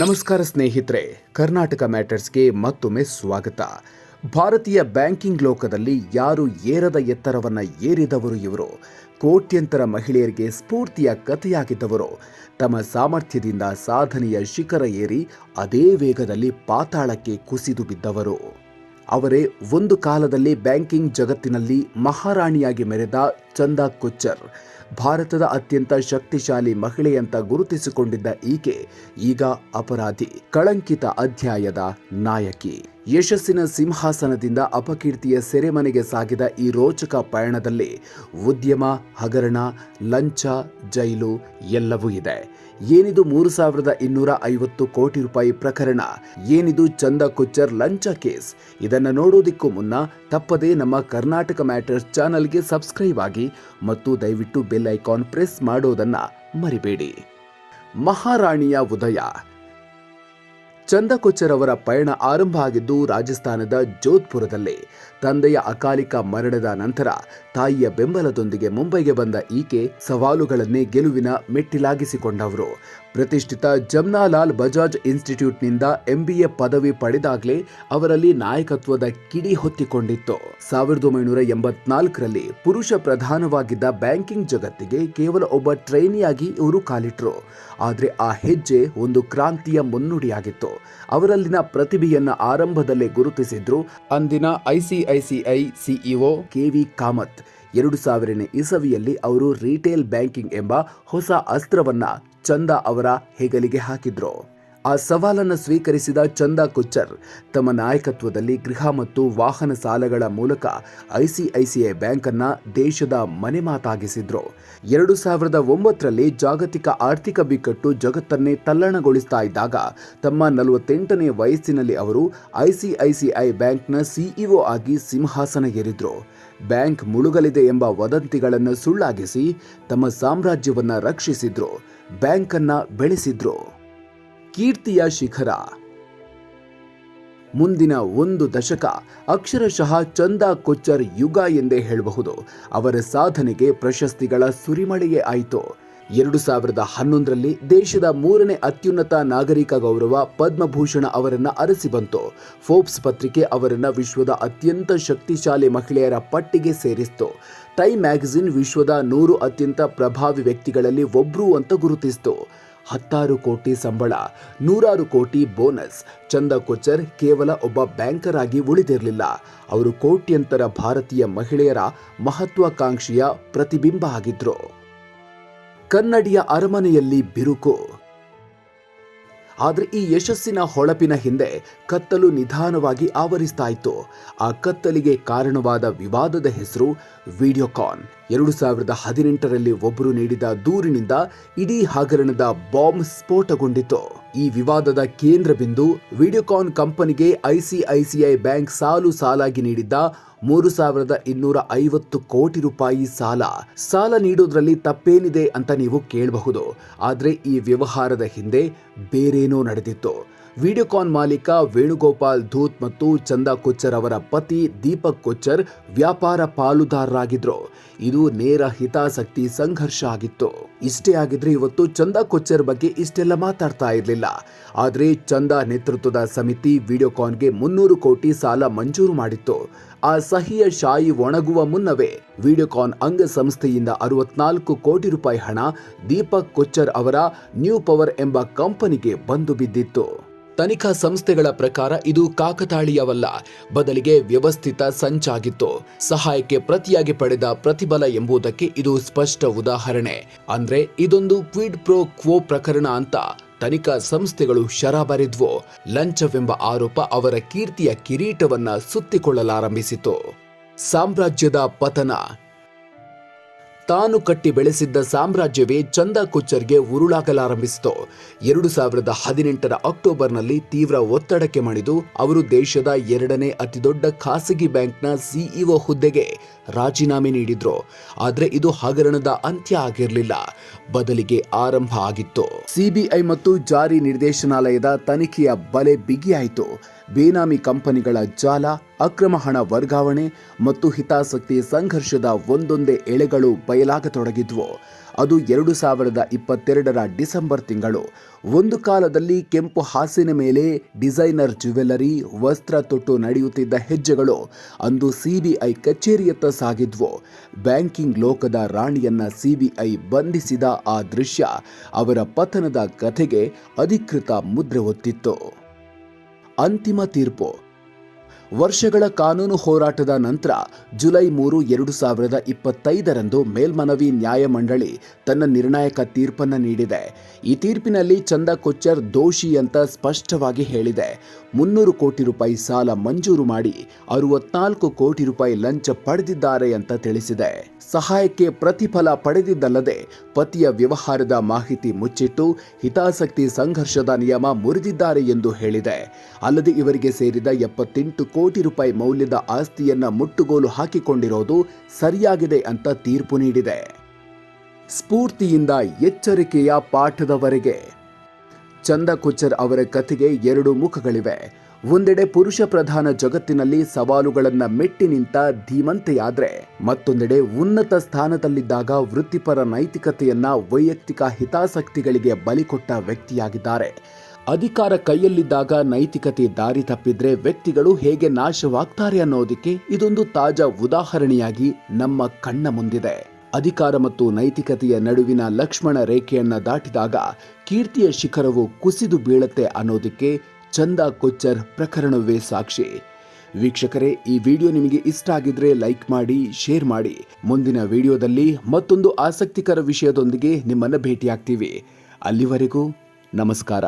ನಮಸ್ಕಾರ ಸ್ನೇಹಿತರೆ, ಕರ್ನಾಟಕ ಮ್ಯಾಟರ್ಸ್ಗೆ ಮತ್ತೊಮ್ಮೆ ಸ್ವಾಗತ. ಭಾರತೀಯ ಬ್ಯಾಂಕಿಂಗ್ ಲೋಕದಲ್ಲಿ ಯಾರು ಏರದ ಎತ್ತರವನ್ನು ಏರಿದವರು ಇವರು. ಕೋಟ್ಯಂತರ ಮಹಿಳೆಯರಿಗೆ ಸ್ಫೂರ್ತಿಯ ಕಥೆಯಾಗಿದ್ದವರು. ತಮ್ಮ ಸಾಮರ್ಥ್ಯದಿಂದ ಸಾಧನೆಯ ಶಿಖರ ಏರಿ ಅದೇ ವೇಗದಲ್ಲಿ ಪಾತಾಳಕ್ಕೆ ಕುಸಿದು ಬಿದ್ದವರು. ಅವರೇ ಒಂದು ಕಾಲದಲ್ಲಿ ಬ್ಯಾಂಕಿಂಗ್ ಜಗತ್ತಿನಲ್ಲಿ ಮಹಾರಾಣಿಯಾಗಿ ಮೆರೆದ ಚಂದಾ ಕೊಚ್ಚರ್. ಭಾರತದ ಅತ್ಯಂತ ಶಕ್ತಿಶಾಲಿ ಮಹಿಳೆಯಂತ ಗುರುತಿಸಿಕೊಂಡಿದ್ದ ಈಕೆ ಈಗ ಅಪರಾಧಿ, ಕಳಂಕಿತ ಅಧ್ಯಾಯದ ನಾಯಕಿ. ಯಶಸ್ಸಿನ ಸಿಂಹಾಸನದಿಂದ ಅಪಕೀರ್ತಿಯ ಸೆರೆಮನೆಗೆ ಸಾಗಿದ ಈ ರೋಚಕ ಪಯಣದಲ್ಲಿ ಉದ್ಯಮ, ಹಗರಣ, ಲಂಚ, ಜೈಲು ಎಲ್ಲವೂ ಇದೆ. ಏನಿದು 3250 ಕೋಟಿ ರೂಪಾಯಿ ಪ್ರಕರಣ? ಏನಿದು ಚಂದಾ ಕೊಚ್ಚರ್ ಲಂಚ ಕೇಸ್? ಇದನ್ನು ನೋಡೋದಿಕ್ಕೂ ಮುನ್ನ ತಪ್ಪದೇ ನಮ್ಮ ಕರ್ನಾಟಕ ಮ್ಯಾಟರ್ಸ್ ಚಾನಲ್ಗೆ ಸಬ್ಸ್ಕ್ರೈಬ್ ಆಗಿ ಮತ್ತು ದಯವಿಟ್ಟು ಬೆಲ್ ಐಕಾನ್ ಪ್ರೆಸ್ ಮಾಡೋದನ್ನ ಮರಿಬೇಡಿ. ಮಹಾರಾಣಿಯ ಉದಯ. ಚಂದಾ ಕೊಚ್ಚರ್ ಅವರ ಪಯಣ ಆರಂಭ ಆಗಿದ್ದು ರಾಜಸ್ಥಾನದ ಜೋಧ್ಪುರದಲ್ಲಿ. ತಂದೆಯ ಅಕಾಲಿಕ ಮರಣದ ನಂತರ ತಾಯಿಯ ಬೆಂಬಲದೊಂದಿಗೆ ಮುಂಬೈಗೆ ಬಂದ ಈಕೆ ಸವಾಲುಗಳನ್ನೇ ಗೆಲುವಿನ ಮೆಟ್ಟಿಲಾಗಿಸಿಕೊಂಡವರು. ಪ್ರತಿಷ್ಠಿತ ಜಮ್ನಾಲಾಲ್ ಬಜಾಜ್ ಇನ್ಸ್ಟಿಟ್ಯೂಟ್ನಿಂದ MBA ಪದವಿ ಪಡೆದಾಗಲೇ ಅವರಲ್ಲಿ ನಾಯಕತ್ವದ ಕಿಡಿ ಹೊತ್ತಿಕೊಂಡಿತ್ತು. 1984ರಲ್ಲಿ ಪುರುಷ ಪ್ರಧಾನವಾಗಿದ್ದ ಬ್ಯಾಂಕಿಂಗ್ ಜಗತ್ತಿಗೆ ಕೇವಲ ಒಬ್ಬ ಟ್ರೈನಿಯಾಗಿ ಇವರು ಕಾಲಿಟ್ರು. ಆದರೆ ಆ ಹೆಜ್ಜೆ ಒಂದು ಕ್ರಾಂತಿಯ ಮುನ್ನುಡಿಯಾಗಿತ್ತು. ಅವರಲ್ಲಿನ ಪ್ರತಿಭೆಯನ್ನ ಆರಂಭದಲ್ಲೇ ಗುರುತಿಸಿದ್ರು ಅಂದಿನ ICICI CEO KV ಕಾಮತ್. 2000ನೇ ಇಸವಿಯಲ್ಲಿ ಅವರು ರಿಟೇಲ್ ಬ್ಯಾಂಕಿಂಗ್ ಎಂಬ ಹೊಸ ಅಸ್ತ್ರವನ್ನ ಚಂದಾ ಅವರ ಹೆಗಲಿಗೆ ಹಾಕಿದ್ರು. ಆ ಸವಾಲನ್ನು ಸ್ವೀಕರಿಸಿದ ಚಂದಾ ಕೊಚ್ಚರ್ ತಮ್ಮ ನಾಯಕತ್ವದಲ್ಲಿ ಗೃಹ ಮತ್ತು ವಾಹನ ಸಾಲಗಳ ಮೂಲಕ ICICI ಬ್ಯಾಂಕ್ ಅನ್ನ ದೇಶದ ಮನೆಮಾತಾಗಿಸಿದ್ರು. 2009ರಲ್ಲಿ ಜಾಗತಿಕ ಆರ್ಥಿಕ ಬಿಕ್ಕಟ್ಟು ಜಗತ್ತನ್ನೇ ತಲ್ಲಣಗೊಳಿಸ್ತಾ ಇದ್ದಾಗ ತಮ್ಮ 48ನೇ ವಯಸ್ಸಿನಲ್ಲಿ ಅವರು ICICI ಬ್ಯಾಂಕ್ನ CEO ಆಗಿ ಸಿಂಹಾಸನ ಏರಿದ್ರು. ಬ್ಯಾಂಕ್ ಮುಳುಗಲಿದೆ ಎಂಬ ವದಂತಿಗಳನ್ನು ಸುಳ್ಳಾಗಿಸಿ ತಮ್ಮ ಸಾಮ್ರಾಜ್ಯವನ್ನ ರಕ್ಷಿಸಿದ್ರು. ಬ್ಯಾಂಕ್ ಅನ್ನ ಬೆಳೆಸಿದ್ರು. ಕೀರ್ತಿಯ ಶಿಖರ. ಮುಂದಿನ ಒಂದು ದಶಕ ಅಕ್ಷರಶಃ ಚಂದಾ ಕೊಚ್ಚರ್ ಯುಗ ಎಂದೇ ಹೇಳಬಹುದು. ಅವರ ಸಾಧನೆಗೆ ಪ್ರಶಸ್ತಿಗಳ ಸುರಿಮಳೆಯೇ ಆಯಿತು. 2011ರಲ್ಲಿ ದೇಶದ 3ನೇ ಅತ್ಯುನ್ನತ ನಾಗರಿಕ ಗೌರವ ಪದ್ಮಭೂಷಣ ಅವರನ್ನ ಅರಸಿ ಬಂತು. ಫೋರ್ಬ್ಸ್ ಪತ್ರಿಕೆ ಅವರನ್ನ ವಿಶ್ವದ ಅತ್ಯಂತ ಶಕ್ತಿಶಾಲಿ ಮಹಿಳೆಯರ ಪಟ್ಟಿಗೆ ಸೇರಿಸಿತು. ಟೈಮ್ ಮ್ಯಾಗಜಿನ್ ವಿಶ್ವದ 100 ಅತ್ಯಂತ ಪ್ರಭಾವಿ ವ್ಯಕ್ತಿಗಳಲ್ಲಿ ಒಬ್ರು ಅಂತ ಗುರುತಿಸಿತು. 16 ಕೋಟಿ ಸಂಬಳ, 100 ಕೋಟಿ ಬೋನಸ್. ಚಂದಾ ಕೊಚ್ಚರ್ ಕೇವಲ ಒಬ್ಬ ಬ್ಯಾಂಕರ್ ಆಗಿ ಉಳಿದಿರಲಿಲ್ಲ. ಅವರು ಕೋಟ್ಯಂತರ ಭಾರತೀಯ ಮಹಿಳೆಯರ ಮಹತ್ವಾಕಾಂಕ್ಷೆಯ ಪ್ರತಿಬಿಂಬ ಆಗಿದ್ರು. ಕನ್ನಡಿಯ ಅರಮನೆಯಲ್ಲಿ ಬಿರುಕು. ಆದರೆ ಈ ಯಶಸ್ಸಿನ ಹೊಳಪಿನ ಹಿಂದೆ ಕತ್ತಲು ನಿಧಾನವಾಗಿ ಆವರಿಸ್ತಾ ಇತ್ತು. ಆ ಕತ್ತಲಿಗೆ ಕಾರಣವಾದ ವಿವಾದದ ಹೆಸರು ವಿಡಿಯೋಕಾನ್. 2018ರಲ್ಲಿ ಒಬ್ಬರು ನೀಡಿದ ದೂರಿನಿಂದ ಇಡೀ ಹಗರಣದ ಬಾಂಬ್ ಸ್ಫೋಟಗೊಂಡಿತು. ಈ ವಿವಾದದ ಕೇಂದ್ರ ಬಿಂದು ವಿಡಿಯೋಕಾನ್ ಕಂಪನಿಗೆ ICICI ಬ್ಯಾಂಕ್ ಸಾಲಾಗಿ ನೀಡಿದ್ದ 3250 ಕೋಟಿ ರೂಪಾಯಿ ಸಾಲ ನೀಡೋದ್ರಲ್ಲಿ ತಪ್ಪೇನಿದೆ ಅಂತ ನೀವು ಕೇಳಬಹುದು. ಆದರೆ ಈ ವ್ಯವಹಾರದ ಹಿಂದೆ ಬೇರೇನೋ ನಡೆದಿತ್ತು. ವಿಡಿಯೋಕಾನ್ ಮಾಲೀಕ ವೇಣುಗೋಪಾಲ್ ಧೂತ್ ಮತ್ತು ಚಂದಾ ಕೊಚ್ಚರ್ ಅವರ ಪತಿ ದೀಪಕ್ ಕೊಚ್ಚರ್ ವ್ಯಾಪಾರ ಪಾಲುದಾರರಾಗಿದ್ರು. ಇದು ನೇರ ಹಿತಾಸಕ್ತಿ ಸಂಘರ್ಷ ಆಗಿತ್ತು. ಇಷ್ಟೇ ಆಗಿದ್ರೆ ಇವತ್ತು ಚಂದಾ ಕೊಚ್ಚರ್ ಬಗ್ಗೆ ಇಷ್ಟೆಲ್ಲ ಮಾತಾಡ್ತಾ ಇರಲಿಲ್ಲ. ಆದರೆ ಚಂದಾ ನೇತೃತ್ವದ ಸಮಿತಿ ವಿಡಿಯೋಕಾನ್ಗೆ 300 ಕೋಟಿ ಸಾಲ ಮಂಜೂರು ಮಾಡಿತ್ತು. ಆ ಸಹಿಯ ಶಾಯಿ ಒಣಗುವ ಮುನ್ನವೇ ವಿಡಿಯೋಕಾನ್ ಅಂಗಸಂಸ್ಥೆಯಿಂದ 64 ಕೋಟಿ ರೂಪಾಯಿ ಹಣ ದೀಪಕ್ ಕೊಚ್ಚರ್ ಅವರ ನ್ಯೂ ಪವರ್ ಎಂಬ ಕಂಪನಿಗೆ ಬಂದು ಬಿದ್ದಿತ್ತು. ತನಿಖಾ ಸಂಸ್ಥೆಗಳ ಪ್ರಕಾರ ಇದು ಕಾಕತಾಳೀಯವಲ್ಲ, ಬದಲಿಗೆ ವ್ಯವಸ್ಥಿತ ಸಂಚಾಗಿತ್ತು. ಸಹಾಯಕ್ಕೆ ಪ್ರತಿಯಾಗಿ ಪಡೆದ ಪ್ರತಿಫಲ ಎಂಬುದಕ್ಕೆ ಇದು ಸ್ಪಷ್ಟ ಉದಾಹರಣೆ. ಅಂದ್ರೆ ಇದೊಂದು ಕ್ವಿಡ್ ಪ್ರೋ ಕ್ವೋ ಪ್ರಕರಣ ಅಂತ ತನಿಖಾ ಸಂಸ್ಥೆಗಳು ಶರಾಬರಿದ್ವು. ಲಂಚವೆಂಬ ಆರೋಪ ಅವರ ಕೀರ್ತಿಯ ಕಿರೀಟವನ್ನ ಸುತ್ತಿಕೊಳ್ಳಲಾರಂಭಿಸಿತು. ಸಾಮ್ರಾಜ್ಯದ ಪತನ. ತಾನು ಕಟ್ಟಿ ಬೆಳೆಸಿದ್ದ ಸಾಮ್ರಾಜ್ಯವೇ ಚಂದಾ ಕೊಚ್ಚರ್ಗೆ ಉರುಳಾಗಲಾರಂಭಿಸಿತು. 2018ರ ಅಕ್ಟೋಬರ್ನಲ್ಲಿ ತೀವ್ರ ಒತ್ತಡಕ್ಕೆ ಮಣಿದು ಅವರು ದೇಶದ 2ನೇ ಅತಿದೊಡ್ಡ ಖಾಸಗಿ ಬ್ಯಾಂಕ್ನ CEO ಹುದ್ದೆಗೆ ರಾಜೀನಾಮೆ ನೀಡಿದ್ರು. ಆದರೆ ಇದು ಹಗರಣದ ಅಂತ್ಯ ಆಗಿರಲಿಲ್ಲ, ಬದಲಿಗೆ ಆರಂಭ ಆಗಿತ್ತು. CBI ಮತ್ತು ಜಾರಿ ನಿರ್ದೇಶನಾಲಯದ ತನಿಖೆಯ ಬಲೆ ಬಿಗಿಯಾಯಿತು. ಬೇನಾಮಿ ಕಂಪನಿಗಳ ಜಾಲ, ಅಕ್ರಮ ಹಣ ವರ್ಗಾವಣೆ ಮತ್ತು ಹಿತಾಸಕ್ತಿ ಸಂಘರ್ಷದ ಒಂದೊಂದೇ ಎಳೆಗಳು ಬಯಲಾಗತೊಡಗಿದ್ವು. ಅದು 2022ರ ಡಿಸೆಂಬರ್ ತಿಂಗಳು. ಒಂದು ಕಾಲದಲ್ಲಿ ಕೆಂಪು ಹಾಸಿನ ಮೇಲೆ ಡಿಸೈನರ್ ಜ್ಯುವೆಲರಿ, ವಸ್ತ್ರ ತೊಟ್ಟು ನಡೆಯುತ್ತಿದ್ದ ಹೆಜ್ಜೆಗಳು ಅಂದು ಸಿಬಿಐ ಕಚೇರಿಯತ್ತ ಸಾಗಿದ್ವು. ಬ್ಯಾಂಕಿಂಗ್ ಲೋಕದ ರಾಣಿಯನ್ನ ಸಿಬಿಐ ಬಂಧಿಸಿದ ಆ ದೃಶ್ಯ ಅವರ ಪತನದ ಕಥೆಗೆ ಅಧಿಕೃತ ಮುದ್ರೆ ಒತ್ತಿತ್ತು. ಅಂತಿಮ ತೀರ್ಪು. ವರ್ಷಗಳ ಕಾನೂನು ಹೋರಾಟದ ನಂತರ ಜುಲೈ 3, 2025ರಂದು ಮೇಲ್ಮನವಿ ನ್ಯಾಯಮಂಡಳಿ ತನ್ನ ನಿರ್ಣಾಯಕ ತೀರ್ಪನ್ನು ನೀಡಿದೆ. ಈ ತೀರ್ಪಿನಲ್ಲಿ ಚಂದಾ ಕೊಚ್ಚರ್ ದೋಷಿ ಅಂತ ಸ್ಪಷ್ಟವಾಗಿ ಹೇಳಿದೆ. 300 ಕೋಟಿ ರೂಪಾಯಿ ಸಾಲ ಮಂಜೂರು ಮಾಡಿ 64 ಕೋಟಿ ರೂಪಾಯಿ ಲಂಚ ಪಡೆದಿದ್ದಾರೆ ಅಂತ ತಿಳಿಸಿದೆ. ಸಹಾಯಕ್ಕೆ ಪ್ರತಿಫಲ ಪಡೆದಿದ್ದಲ್ಲದೆ ಪತಿಯ ವ್ಯವಹಾರದ ಮಾಹಿತಿ ಮುಚ್ಚಿಟ್ಟು ಹಿತಾಸಕ್ತಿ ಸಂಘರ್ಷದ ನಿಯಮ ಮುರಿದಿದ್ದಾರೆ ಎಂದು ಹೇಳಿದೆ. ಅಲ್ಲದೆ ಇವರಿಗೆ ಸೇರಿದ 78 ಕೋಟಿ ರೂಪಾಯಿ ಮೌಲ್ಯದ ಆಸ್ತಿಯನ್ನ ಮುಟ್ಟುಗೋಲು ಹಾಕಿಕೊಂಡಿರೋದು ಸರಿಯಾಗಿದೆ ಅಂತ ತೀರ್ಪು ನೀಡಿದೆ. ಸ್ಫೂರ್ತಿಯಿಂದ ಎಚ್ಚರಿಕೆಯ ಪಾಠದವರೆಗೆ. ಚಂದಾ ಕೊಚ್ಚರ್ ಅವರ ಕಥೆಗೆ 2 ಮುಖಗಳಿವೆ. ಒಂದೆಡೆ ಪುರುಷ ಪ್ರಧಾನ ಜಗತ್ತಿನಲ್ಲಿ ಸವಾಲುಗಳನ್ನ ಮೆಟ್ಟಿ ನಿಂತ ಧೀಮಂತೆಯಾದ್ರೆ, ಮತ್ತೊಂದೆಡೆ ಉನ್ನತ ಸ್ಥಾನದಲ್ಲಿದ್ದಾಗ ವೃತ್ತಿಪರ ನೈತಿಕತೆಯನ್ನ ವೈಯಕ್ತಿಕ ಹಿತಾಸಕ್ತಿಗಳಿಗೆ ಬಲಿಕೊಟ್ಟ ವ್ಯಕ್ತಿಯಾಗಿದ್ದಾರೆ. ಅಧಿಕಾರ ಕೈಯಲ್ಲಿದ್ದಾಗ ನೈತಿಕತೆ ದಾರಿ ತಪ್ಪಿದ್ರೆ ವ್ಯಕ್ತಿಗಳು ಹೇಗೆ ನಾಶವಾಗ್ತಾರೆ ಅನ್ನೋದಕ್ಕೆ ಇದೊಂದು ತಾಜಾ ಉದಾಹರಣೆಯಾಗಿ ನಮ್ಮ ಕಣ್ಣ ಮುಂದಿದೆ. ಅಧಿಕಾರ ಮತ್ತು ನೈತಿಕತೆಯ ನಡುವಿನ ಲಕ್ಷ್ಮಣ ರೇಖೆಯನ್ನ ದಾಟಿದಾಗ ಕೀರ್ತಿಯ ಶಿಖರವು ಕುಸಿದು ಬೀಳತ್ತೆ ಅನ್ನೋದಕ್ಕೆ ಚಂದಾ ಕೊಚ್ಚರ್ ಪ್ರಕರಣವೇ ಸಾಕ್ಷಿ. ವೀಕ್ಷಕರೇ, ಈ ವಿಡಿಯೋ ನಿಮಗೆ ಇಷ್ಟ ಆಗಿದ್ರೆ ಲೈಕ್ ಮಾಡಿ, ಶೇರ್ ಮಾಡಿ. ಮುಂದಿನ ವಿಡಿಯೋದಲ್ಲಿ ಮತ್ತೊಂದು ಆಸಕ್ತಿಕರ ವಿಷಯದೊಂದಿಗೆ ನಿಮ್ಮನ್ನ ಭೇಟಿಯಾಗ್ತೀವಿ. ಅಲ್ಲಿವರೆಗೂ ನಮಸ್ಕಾರ.